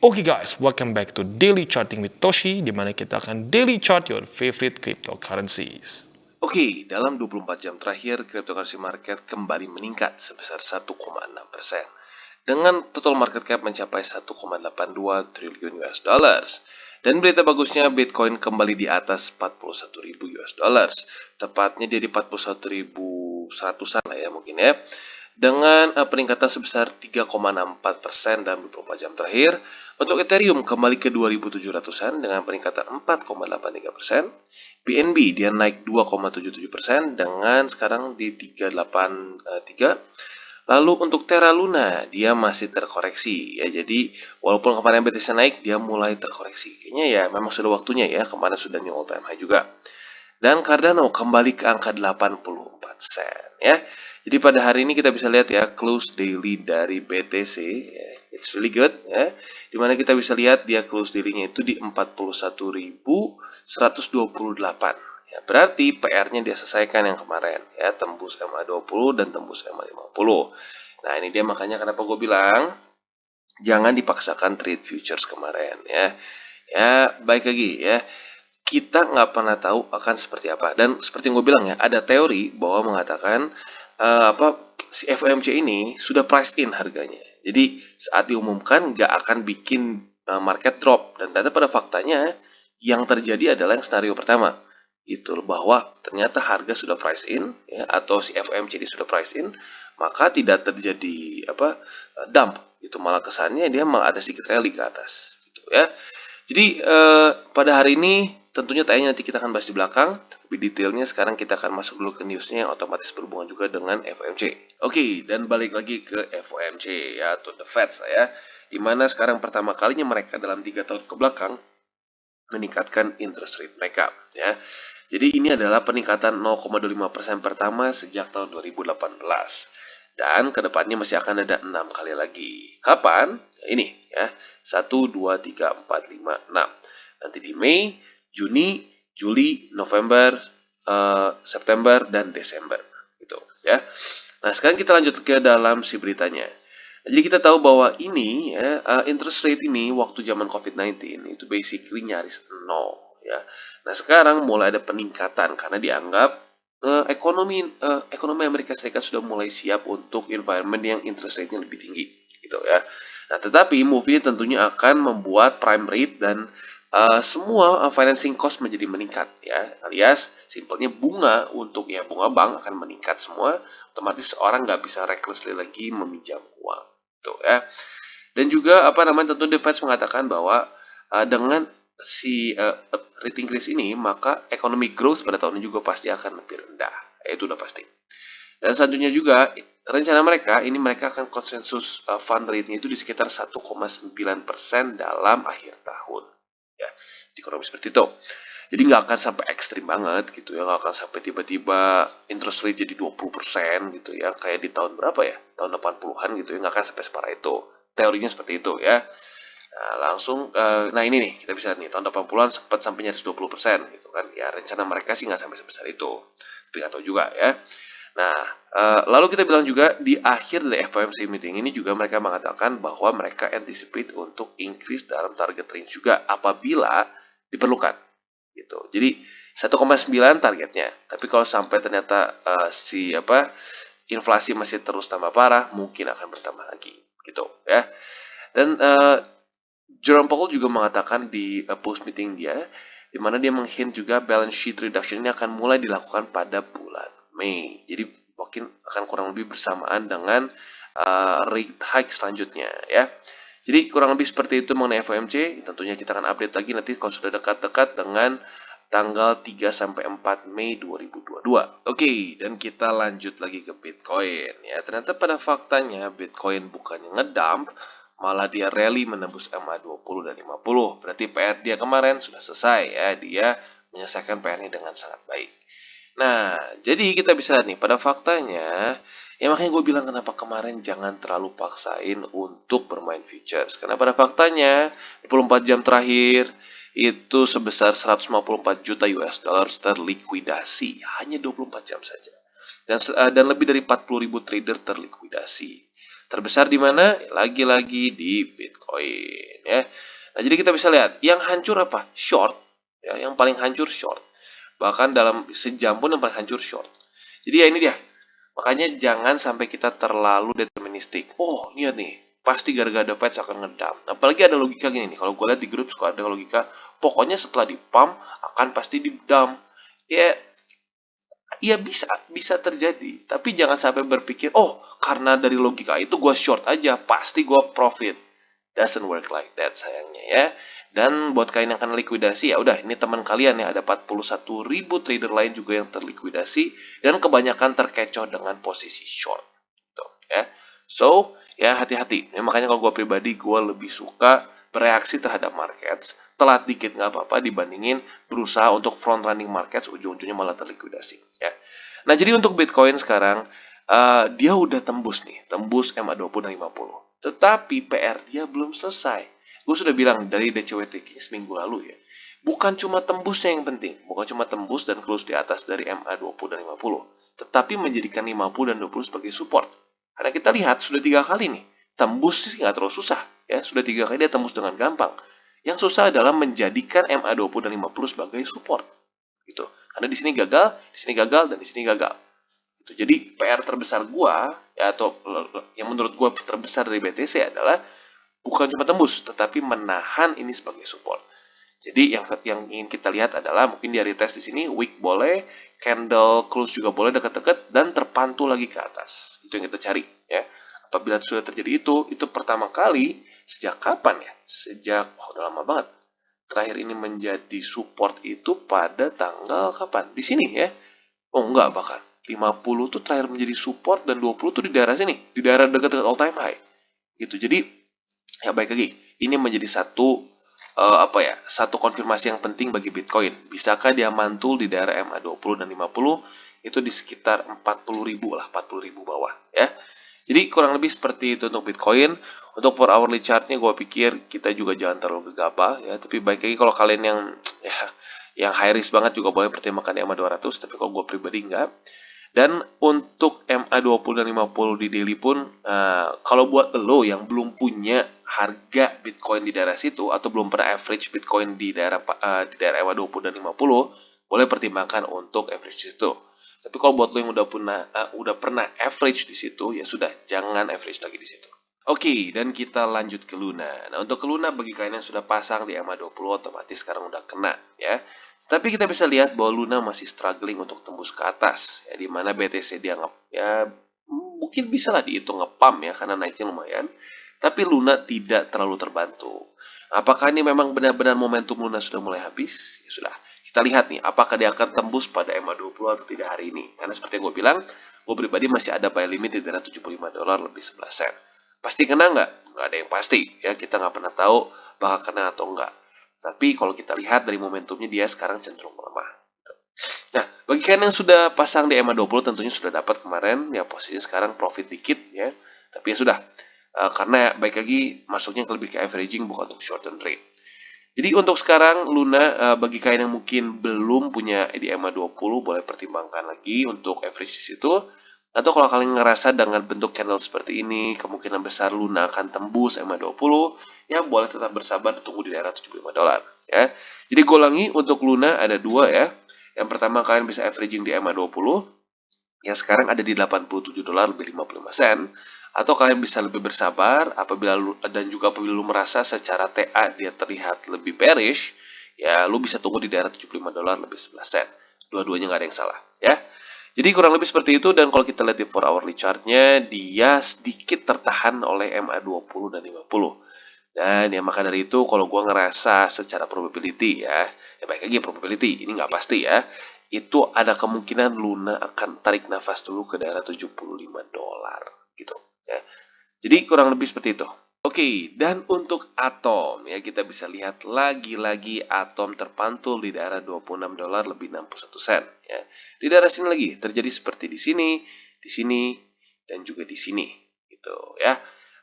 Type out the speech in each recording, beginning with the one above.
Oke guys, welcome back to Daily Charting with Toshi, di mana kita akan daily chart your favorite cryptocurrencies. Oke, dalam 24 jam terakhir, cryptocurrency market kembali meningkat sebesar 1,6%. Dengan total market cap mencapai 1,82 triliun US dollars. Dan berita bagusnya, Bitcoin kembali di atas 41.000 US dollars. Tepatnya dia di 41.100-an lah ya mungkin ya. Dengan peningkatan sebesar 3,64% dalam 24 jam terakhir. Untuk Ethereum kembali ke 2.700-an dengan peningkatan 4,83%. BNB dia naik 2,77% dengan sekarang di 383. Lalu untuk Terra Luna dia masih terkoreksi ya. Jadi walaupun kemarin BTC naik, dia mulai terkoreksi. Kayaknya ya memang sudah waktunya ya. Kemarin sudah new all time high juga. Dan Cardano kembali ke angka 84 sen ya. Jadi pada hari ini kita bisa lihat ya close daily dari BTC ya, it's really good ya. Dimana kita bisa lihat dia close daily-nya itu di 41.128 ya. Berarti PR-nya dia selesaikan yang kemarin ya, tembus MA20 dan tembus MA50. Nah, ini dia makanya kenapa gue bilang jangan dipaksakan trade futures kemarin ya. Ya, baik lagi ya. Kita nggak pernah tahu akan seperti apa. Dan seperti yang gue bilang ya, ada teori bahwa mengatakan si FOMC ini sudah priced in harganya. Jadi saat diumumkan nggak akan bikin market drop. Dan ternyata pada faktanya yang terjadi adalah yang skenario pertama. Itu bahwa ternyata harga sudah price in ya, atau si FOMC ini sudah price in, maka tidak terjadi dump. Itu malah kesannya dia malah ada sedikit rally ke atas gitu ya. Jadi pada hari ini tentunya tayangnya nanti kita akan bahas di belakang. Lebih detailnya sekarang kita akan masuk dulu ke newsnya yang otomatis berhubungan juga dengan FOMC. Oke, dan balik lagi ke FOMC ya, atau the Fed ya. Dimana sekarang pertama kalinya mereka dalam 3 tahun ke belakang meningkatkan interest rate mereka ya. Jadi ini adalah peningkatan 0,25% pertama sejak tahun 2018. Dan kedepannya masih akan ada 6 kali lagi. Kapan? Ini ya, 1, 2, 3, 4, 5, 6. Nanti di Mei, Juni, Juli, November, September, dan Desember gitu ya. Nah, sekarang kita lanjut ke dalam si beritanya. Jadi kita tahu bahwa ini ya, interest rate ini waktu zaman COVID-19 itu basically nyaris nol ya. Nah, sekarang mulai ada peningkatan karena dianggap ekonomi Amerika Serikat sudah mulai siap untuk environment yang interest rate-nya lebih tinggi gitu ya. Nah, tetapi move ini tentunya akan membuat prime rate dan semua financing cost menjadi meningkat ya, alias simpelnya bunga untuk ya bunga bank akan meningkat semua, otomatis orang nggak bisa recklessly lagi meminjam uang gitu ya. Dan juga tentu The Fed mengatakan bahwa dengan si rate increase ini maka economic growth pada tahun ini juga pasti akan lebih rendah, itu udah pasti. Dan selanjutnya juga rencana mereka akan konsensus fund rate-nya itu di sekitar 1,9% dalam akhir tahun. Ya, di ekonomi seperti itu. Jadi nggak akan sampai ekstrim banget gitu ya, nggak akan sampai tiba-tiba interest rate jadi 20% gitu ya, kayak di tahun berapa ya, tahun 80-an gitu ya, nggak akan sampai separah itu. Teorinya seperti itu ya. Nah, langsung, nah ini nih, kita bisa nih, tahun 80-an sempat sampai nyaris 20% gitu kan. Ya, rencana mereka sih nggak sampai sebesar itu. Tapi nggak tahu juga ya. Nah, lalu kita bilang juga di akhir dari FOMC meeting ini juga mereka mengatakan bahwa mereka anticipate untuk increase dalam target range juga apabila diperlukan. Gitu. Jadi 1,9 targetnya. Tapi kalau sampai ternyata inflasi masih terus tambah parah, mungkin akan bertambah lagi. Gitu ya. Dan Jerome Powell juga mengatakan di post meeting dia, di mana dia menghint juga balance sheet reduction ini akan mulai dilakukan pada bulan Mei. Jadi mungkin akan kurang lebih bersamaan dengan rate hike selanjutnya ya. Jadi kurang lebih seperti itu mengenai FOMC. Tentunya kita akan update lagi nanti kalau sudah dekat-dekat dengan tanggal 3-4 Mei 2022. Oke, dan kita lanjut lagi ke Bitcoin ya. Ternyata pada faktanya Bitcoin bukannya ngedump, malah dia rally menembus MA20 dan 50. Berarti PR dia kemarin sudah selesai ya. Dia menyelesaikan PR-nya dengan sangat baik. Nah, jadi kita bisa lihat nih, pada faktanya, ya makanya gue bilang kenapa kemarin jangan terlalu paksain untuk bermain futures. Karena pada faktanya, 24 jam terakhir, itu sebesar 154 juta US dollars terlikuidasi. Hanya 24 jam saja. Dan lebih dari 40.000 trader terlikuidasi. Terbesar di mana? Lagi-lagi di Bitcoin ya. Nah, jadi kita bisa lihat yang hancur apa? Short ya, yang paling hancur short. Bahkan dalam sejam pun yang paling hancur short. Jadi ya ini dia. Makanya jangan sampai kita terlalu deterministik. Oh, lihat nih, pasti gara-gara The Fed akan ngedam. Apalagi ada logika gini nih, kalau gue lihat di grup suka ada logika, pokoknya setelah di pump akan pasti di dump. Ya, ya bisa terjadi, tapi jangan sampai berpikir, oh karena dari logika itu gue short aja, pasti gue profit. Doesn't work like that sayangnya ya. Dan buat kalian yang akan likuidasi, ya udah ini teman kalian ya, ada 41.000 trader lain juga yang terlikuidasi dan kebanyakan terkecoh dengan posisi short. Gitu, ya. So, ya hati-hati. Ya, makanya kalau gue pribadi, gue lebih suka bereaksi terhadap markets, telat dikit nggak apa-apa dibandingin berusaha untuk front running markets, ujung-ujungnya malah terlikuidasi. Ya. Nah, jadi untuk Bitcoin sekarang, dia udah tembus nih, tembus MA20 dan 50. Tetapi PR dia belum selesai. Gue sudah bilang dari DCWT seminggu lalu ya. Bukan cuma tembusnya yang penting. Bukan cuma tembus dan close di atas dari MA20 dan 50. Tetapi menjadikan 50 dan 20 sebagai support. Karena kita lihat sudah 3 kali nih. Tembus sih nggak terlalu susah. Ya, sudah 3 kali dia tembus dengan gampang. Yang susah adalah menjadikan MA20 dan 50 sebagai support. Gitu. Karena di sini gagal, di sini gagal, dan di sini gagal. Gitu. Jadi PR terbesar gua ya, atau yang menurut gua terbesar dari BTC adalah bukan cuma tembus, tetapi menahan ini sebagai support. Jadi yang ingin kita lihat adalah mungkin dia retest di sini, wick boleh, candle close juga boleh dekat-dekat, dan terpantul lagi ke atas. Itu yang kita cari ya. Apabila sudah terjadi itu pertama kali sejak kapan ya? Sejak udah lama banget. Terakhir ini menjadi support itu pada tanggal kapan? Di sini ya. Oh enggak, bahkan 50 tuh terakhir menjadi support dan 20 tuh di daerah sini, di daerah dekat-dekat all time high. Gitu. Jadi ya baik lagi, ini menjadi satu konfirmasi yang penting bagi Bitcoin. Bisakah dia mantul di daerah MA20 dan 50 itu di sekitar 40.000 lah, 40.000 bawah ya. Jadi kurang lebih seperti itu untuk Bitcoin. Untuk 4 hourly chartnya gue pikir kita juga jangan terlalu gegabah ya. Tapi baik lagi kalau kalian yang high risk banget juga boleh pertimbangkan MA200. Tapi kalau gue pribadi enggak. Dan untuk MA20 dan 50 di daily pun, kalau buat lo yang belum punya harga Bitcoin di daerah situ, atau belum pernah average Bitcoin di daerah MA20 dan 50, boleh pertimbangkan untuk average situ. Tapi kalau buat lo yang udah pernah average di situ, ya sudah, jangan average lagi di situ. Oke, dan kita lanjut ke Luna. Nah, untuk ke Luna, bagi kalian yang sudah pasang di MA20, otomatis sekarang udah kena ya. Tapi kita bisa lihat bahwa Luna masih struggling untuk tembus ke atas, ya, di mana BTC dia mungkin bisa lah dihitung ngepam ya, karena naiknya lumayan. Tapi Luna tidak terlalu terbantu. Apakah ini memang benar-benar momentum Luna sudah mulai habis? Ya sudah, kita lihat nih, apakah dia akan tembus pada MA20 atau tidak hari ini. Karena seperti yang gue bilang, gue pribadi masih ada buy limit di daerah $75 lebih 11 sen. Pasti kena nggak? Nggak ada yang pasti. Ya, kita nggak pernah tahu bakal kena atau nggak. Tapi kalau kita lihat dari momentumnya, dia sekarang cenderung melemah. Nah, bagi kalian yang sudah pasang di MA20 tentunya sudah dapat kemarin. Ya, posisi sekarang profit dikit ya. Tapi ya sudah. Karena baik lagi masuknya lebih ke averaging, bukan untuk short term trade. Jadi untuk sekarang Luna, bagi kalian yang mungkin belum punya di MA20, boleh pertimbangkan lagi untuk average di situ. Atau kalau kalian ngerasa dengan bentuk candle seperti ini, kemungkinan besar Luna akan tembus MA20, ya boleh tetap bersabar, tunggu di daerah $75 ya. Jadi gue ulangi, untuk Luna ada dua ya. Yang pertama, kalian bisa averaging di MA20 yang sekarang ada di $87 lebih 55 sen. Atau kalian bisa lebih bersabar apabila apabila lu merasa secara TA dia terlihat lebih bearish, ya lu bisa tunggu di daerah $75 lebih 11 sen. Dua-duanya nggak ada yang salah ya. Jadi kurang lebih seperti itu, dan kalau kita lihat di 4 hourly chartnya, dia sedikit tertahan oleh MA20 dan 50. Dan ya maka dari itu, kalau gue ngerasa secara probability ya baik lagi probability, ini nggak pasti ya, itu ada kemungkinan Luna akan tarik nafas dulu ke daerah $75 gitu ya. Jadi kurang lebih seperti itu. Oke, dan untuk Atom ya, kita bisa lihat lagi-lagi Atom terpantul di daerah $26 lebih 61 sen ya. Di daerah sini lagi terjadi seperti di sini, dan juga di sini gitu ya.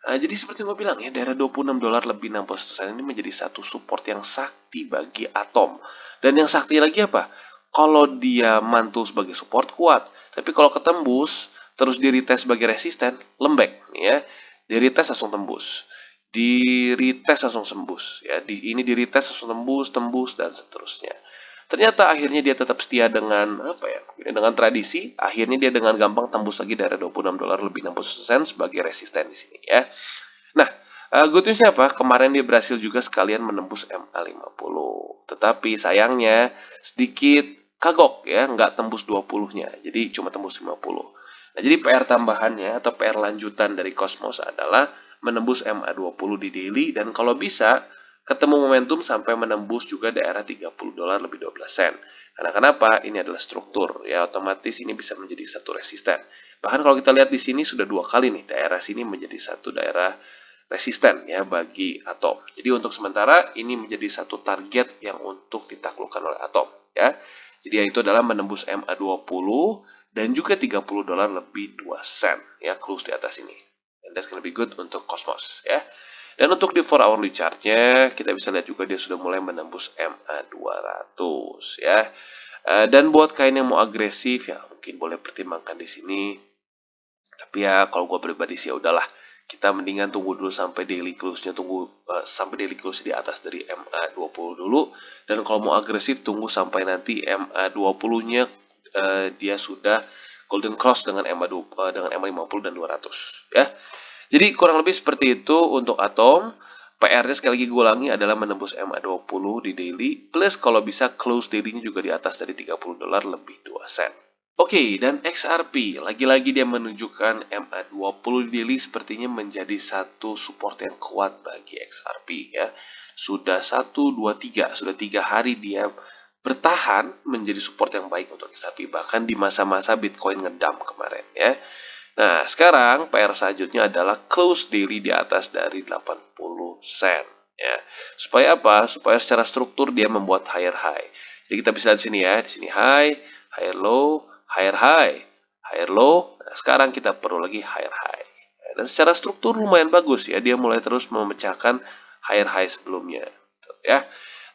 Nah, jadi seperti gue bilang ya, daerah $26 lebih 61 sen ini menjadi satu support yang sakti bagi Atom. Dan yang sakti lagi apa? Kalau dia mantul sebagai support kuat, tapi kalau ketembus terus di retest sebagai resisten, lembek ya. di retest langsung tembus, di retest langsung tembus, ya. Ini di retest langsung tembus dan seterusnya. Ternyata akhirnya dia tetap setia dengan dengan tradisi. Akhirnya dia dengan gampang tembus lagi dari $26 lebih 60 sen sebagai resisten di sini, ya. Nah, good newsnya apa? Kemarin dia berhasil juga sekalian menembus MA50. Tetapi sayangnya sedikit kagok, ya, nggak tembus 20-nya. Jadi cuma tembus 50. Nah, jadi PR tambahannya atau PR lanjutan dari Cosmos adalah menembus MA20 di daily, dan kalau bisa ketemu momentum sampai menembus juga daerah $30 lebih 12 sen. Karena kenapa? Ini adalah struktur, ya, otomatis ini bisa menjadi satu resisten. Bahkan kalau kita lihat di sini sudah 2 kali nih daerah sini menjadi satu daerah resisten, ya, bagi Atom. Jadi untuk sementara ini menjadi satu target yang untuk ditaklukkan oleh Atom, ya. Jadi yaitu adalah menembus MA20 dan juga $30 lebih 2 sen, ya, close di atas ini. And that's gonna be good untuk Cosmos, ya. Dan untuk di 4 hourly chart-nya, kita bisa lihat juga dia sudah mulai menembus MA200, ya. Dan buat kalian yang mau agresif, ya mungkin boleh pertimbangkan di sini. Tapi ya kalau gue pribadi sih ya udahlah, kita mendingan tunggu dulu sampai daily close-nya, sampai daily close di atas dari MA20 dulu. Dan kalau mau agresif tunggu sampai nanti MA20-nya dia sudah golden cross dengan dengan MA50 dan 200, ya. Jadi kurang lebih seperti itu untuk Atom. PR-nya sekali lagi gue ulangi adalah menembus MA20 di daily, plus kalau bisa close daily-nya juga di atas dari $30 lebih 2 sen. Oke, dan XRP, lagi-lagi dia menunjukkan MA20 di daily sepertinya menjadi satu support yang kuat bagi XRP, ya. Sudah 1, 2, 3, sudah 3 hari dia bertahan menjadi support yang baik untuk XRP, bahkan di masa-masa Bitcoin ngedump kemarin, ya. Nah, sekarang PR selanjutnya adalah close daily di atas dari 80 sen, ya. Supaya apa? Supaya secara struktur dia membuat higher high. Jadi kita bisa lihat di sini, ya, di sini high, higher low, higher high, higher low. Nah, sekarang kita perlu lagi higher high. Dan secara struktur lumayan bagus, ya, dia mulai terus memecahkan higher high sebelumnya, ya.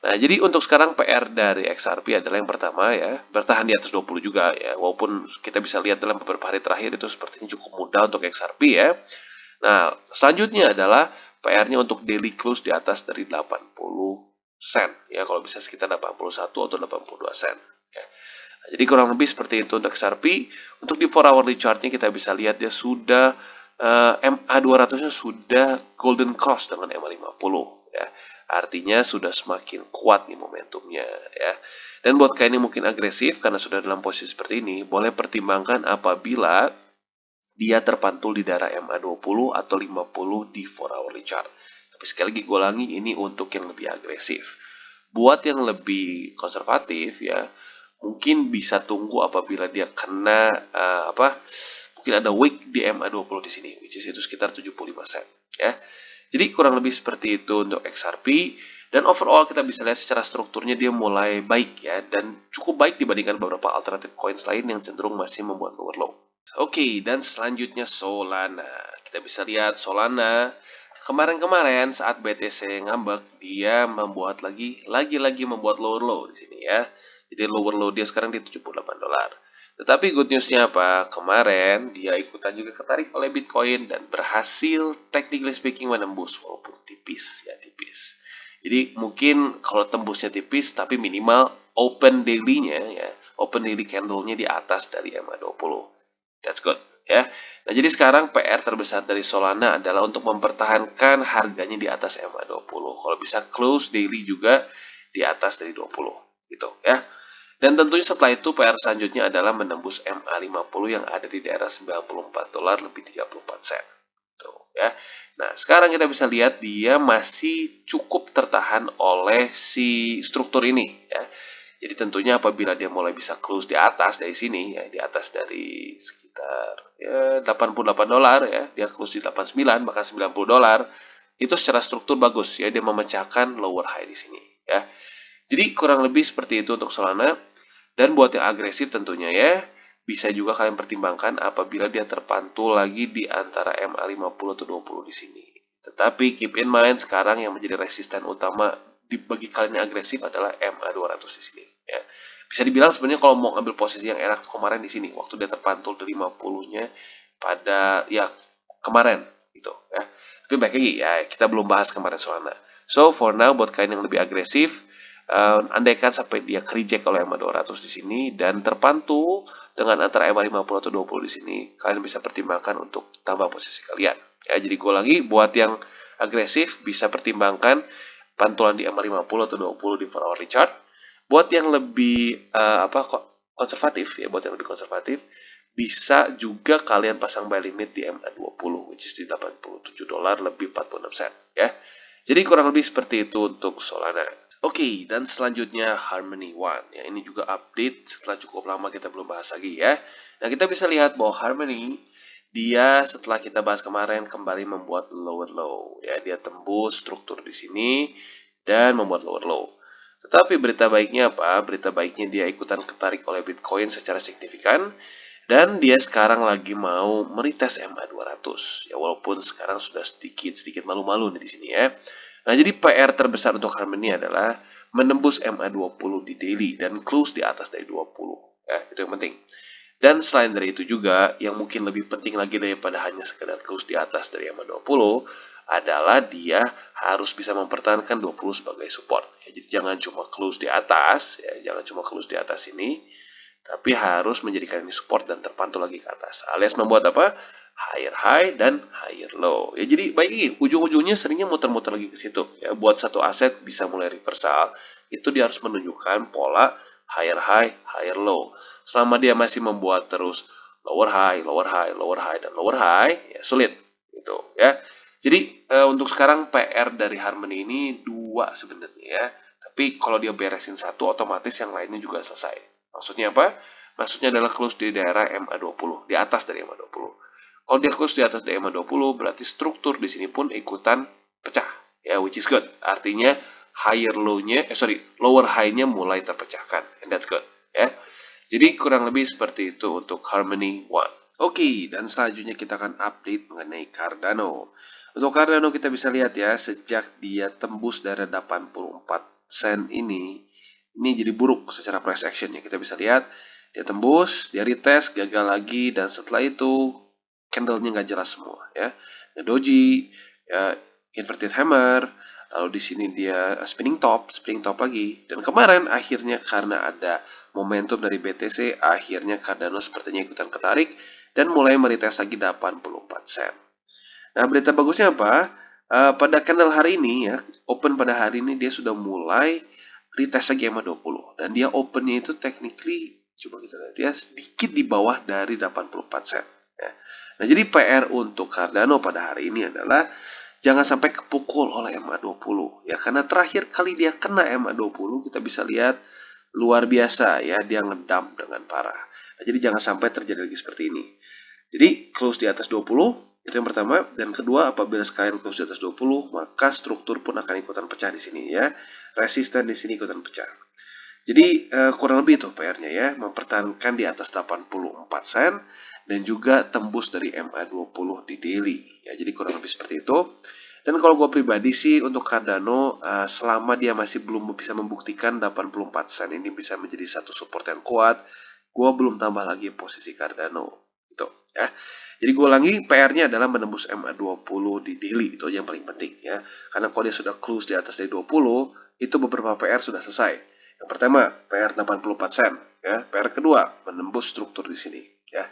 Nah, jadi untuk sekarang PR dari XRP adalah yang pertama, ya, bertahan di atas 20 juga, ya. Walaupun kita bisa lihat dalam beberapa hari terakhir itu sepertinya cukup mudah untuk XRP, ya. Nah, selanjutnya adalah PR-nya untuk daily close di atas dari 80 sen, ya, kalau bisa sekitar 81 atau 82 sen, ya. Nah, jadi kurang lebih seperti itu untuk XRP. Untuk di 4 hourly chart-nya kita bisa lihat dia sudah MA200-nya sudah golden cross dengan MA50, ya. Artinya sudah semakin kuat nih momentumnya, ya. Dan buat kalian yang mungkin agresif karena sudah dalam posisi seperti ini, boleh pertimbangkan apabila dia terpantul di daerah MA20 atau 50 di 4 hourly chart. Tapi sekali lagi gue ulangi, ini untuk yang lebih agresif. Buat yang lebih konservatif, ya, mungkin bisa tunggu apabila dia kena mungkin ada wick di MA20 di sini, which is itu sekitar 75 sen, ya. Jadi kurang lebih seperti itu untuk XRP. Dan overall kita bisa lihat secara strukturnya dia mulai baik, ya, dan cukup baik dibandingkan beberapa alternatif coins lain yang cenderung masih membuat lower low. Oke, dan selanjutnya Solana. Kita bisa lihat Solana kemarin-kemarin saat BTC ngambek, dia membuat lagi-lagi membuat lower low di sini, ya. Jadi lower low dia sekarang di $78. Tetapi good newsnya apa? Kemarin dia ikutan juga ketarik oleh Bitcoin dan berhasil technically speaking menembus walaupun tipis, ya, tipis. Jadi mungkin kalau tembusnya tipis tapi minimal open daily-nya, ya, open daily candle-nya di atas dari MA20. That's good, ya. Nah, jadi sekarang PR terbesar dari Solana adalah untuk mempertahankan harganya di atas MA20. Kalau bisa close daily juga di atas dari 20, gitu, ya. Dan tentunya setelah itu PR selanjutnya adalah menembus MA50 yang ada di daerah $94 lebih 34 sen. Tuh, ya. Nah, sekarang kita bisa lihat dia masih cukup tertahan oleh si struktur ini, ya. Jadi tentunya apabila dia mulai bisa close di atas dari sini, ya, di atas dari sekitar $88, ya, dia close di 89 bahkan $90, itu secara struktur bagus, ya, dia memecahkan lower high di sini, ya. Jadi kurang lebih seperti itu untuk Solana. Dan buat yang agresif tentunya, ya, bisa juga kalian pertimbangkan apabila dia terpantul lagi di antara MA50 atau 20 di sini. Tetapi keep in mind sekarang yang menjadi resisten utama bagi kalian yang agresif adalah MA200 di sini, ya. Bisa dibilang sebenarnya kalau mau ambil posisi yang enak kemarin di sini waktu dia terpantul dari 50-nya pada, ya, kemarin, gitu ya. Tapi baik lagi ya, kita belum bahas kemarin soalnya. So for now buat kalian yang lebih agresif, andaikan sampai dia reject oleh EMA 200 di sini dan terpantul dengan antara EMA 50 atau 20 di sini, kalian bisa pertimbangkan untuk tambah posisi kalian. Ya, jadi gue lagi buat yang agresif bisa pertimbangkan pantulan di EMA 50 atau 20 di 4 hourly chart. Buat yang lebih konservatif ya, buat yang lebih konservatif bisa juga kalian pasang buy limit di MA20 which is di $87 lebih 46 sen ya. Jadi kurang lebih seperti itu untuk Solana. Oke, dan selanjutnya Harmony One. Ya, ini juga update setelah cukup lama kita belum bahas lagi ya. Nah, kita bisa lihat bahwa Harmony dia setelah kita bahas kemarin kembali membuat lower low. Ya, dia tembus struktur di sini dan membuat lower low. Tetapi berita baiknya apa? Berita baiknya dia ikutan ketarik oleh Bitcoin secara signifikan. Dan dia sekarang lagi mau meretest MA200. Ya, walaupun sekarang sudah sedikit malu-malu nih di sini ya. Nah, jadi PR terbesar untuk Harmony adalah menembus MA20 di daily dan close di atas dari 20. Ya, itu yang penting. Dan selain dari itu juga, yang mungkin lebih penting lagi daripada hanya sekedar close di atas dari MA20 adalah dia harus bisa mempertahankan 20 sebagai support. Ya, jadi jangan cuma close di atas, ya, jangan cuma close di atas ini, tapi harus menjadikan ini support dan terpantul lagi ke atas. Alias membuat apa? Higher high dan higher low. Ya, jadi baik lagi, ujung-ujungnya seringnya muter-muter lagi ke situ. Ya, buat satu aset bisa mulai reversal, itu dia harus menunjukkan pola higher high, higher low. Selama dia masih membuat terus lower high, lower high, lower high, dan lower high, ya sulit. Gitu ya. Jadi untuk sekarang PR dari Harmony ini 2 sebenarnya ya. Tapi kalau dia beresin satu, otomatis yang lainnya juga selesai. Maksudnya apa? Maksudnya adalah close di daerah MA20, di atas dari MA20. Kalau dia close di atas dari MA20, berarti struktur di sini pun ikutan pecah, ya, which is good. Artinya lower high-nya mulai terpecahkan, and that's good, ya. Jadi kurang lebih seperti itu untuk Harmony One. Oke, dan selanjutnya kita akan update mengenai Cardano. Untuk Cardano kita bisa lihat ya, sejak dia tembus daerah 84 sen ini jadi buruk secara price action ya. Kita bisa lihat dia tembus, dia retest, gagal lagi, dan setelah itu candle-nya nggak jelas semua ya. Doji, ya, inverted hammer, lalu di sini dia spinning top lagi. Dan kemarin akhirnya karena ada momentum dari BTC, akhirnya Cardano sepertinya ikutan ketarik dan mulai meretest lagi 84 sen. Nah, berita bagusnya apa? Pada candle hari ini ya, open pada hari ini dia sudah mulai retest lagi MA20 dan dia opennya itu technically coba kita lihat ya sedikit di bawah dari 84 sen ya. Nah, jadi PR untuk Cardano pada hari ini adalah jangan sampai kepukul oleh MA20 ya, karena terakhir kali dia kena MA20 kita bisa lihat luar biasa ya, dia ngedump dengan parah. Nah, jadi jangan sampai terjadi lagi seperti ini. Jadi close di atas 20 itu yang pertama, dan kedua apabila sekalian close di atas 20 maka struktur pun akan ikutan pecah di sini ya. Resisten di sini ikutan pecah. Jadi kurang lebih itu PR-nya ya, mempertahankan di atas 84 sen dan juga tembus dari MA20 di daily. Ya, jadi kurang lebih seperti itu. Dan kalau gue pribadi sih untuk Cardano selama dia masih belum bisa membuktikan 84 sen ini bisa menjadi satu support yang kuat, gue belum tambah lagi posisi Cardano gitu ya. Jadi gue ulangi, PR-nya adalah menembus MA20 di daily, itu yang paling penting ya. Karena kalau dia sudah close di atas dari 20, itu beberapa PR sudah selesai. Yang pertama, PR 84 sen ya. PR kedua, menembus struktur di sini ya.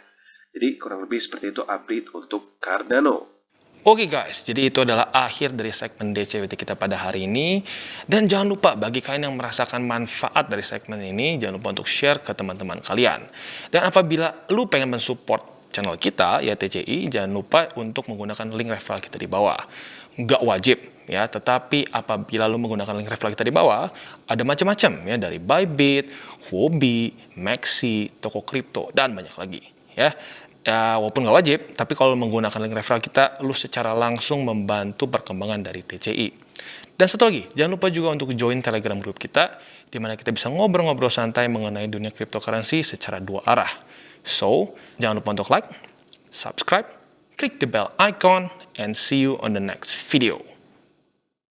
Jadi kurang lebih seperti itu update untuk Cardano. Oke guys, jadi itu adalah akhir dari segmen DCWT kita pada hari ini. Dan jangan lupa bagi kalian yang merasakan manfaat dari segmen ini, jangan lupa untuk share ke teman-teman kalian. Dan apabila lu pengen mensupport channel kita, ya TCI, jangan lupa untuk menggunakan link referral kita di bawah. Nggak wajib ya, tetapi apabila lu menggunakan link referral kita di bawah, ada macam-macam ya, dari Bybit, Huobi, Maxi, toko kripto, dan banyak lagi ya. Ya, walaupun nggak wajib, tapi kalau menggunakan link referral kita, lu secara langsung membantu perkembangan dari TCI. Dan satu lagi, jangan lupa juga untuk join Telegram group kita, di mana kita bisa ngobrol-ngobrol santai mengenai dunia cryptocurrency secara dua arah. So, jangan lupa untuk like, subscribe, click the bell icon, and see you on the next video.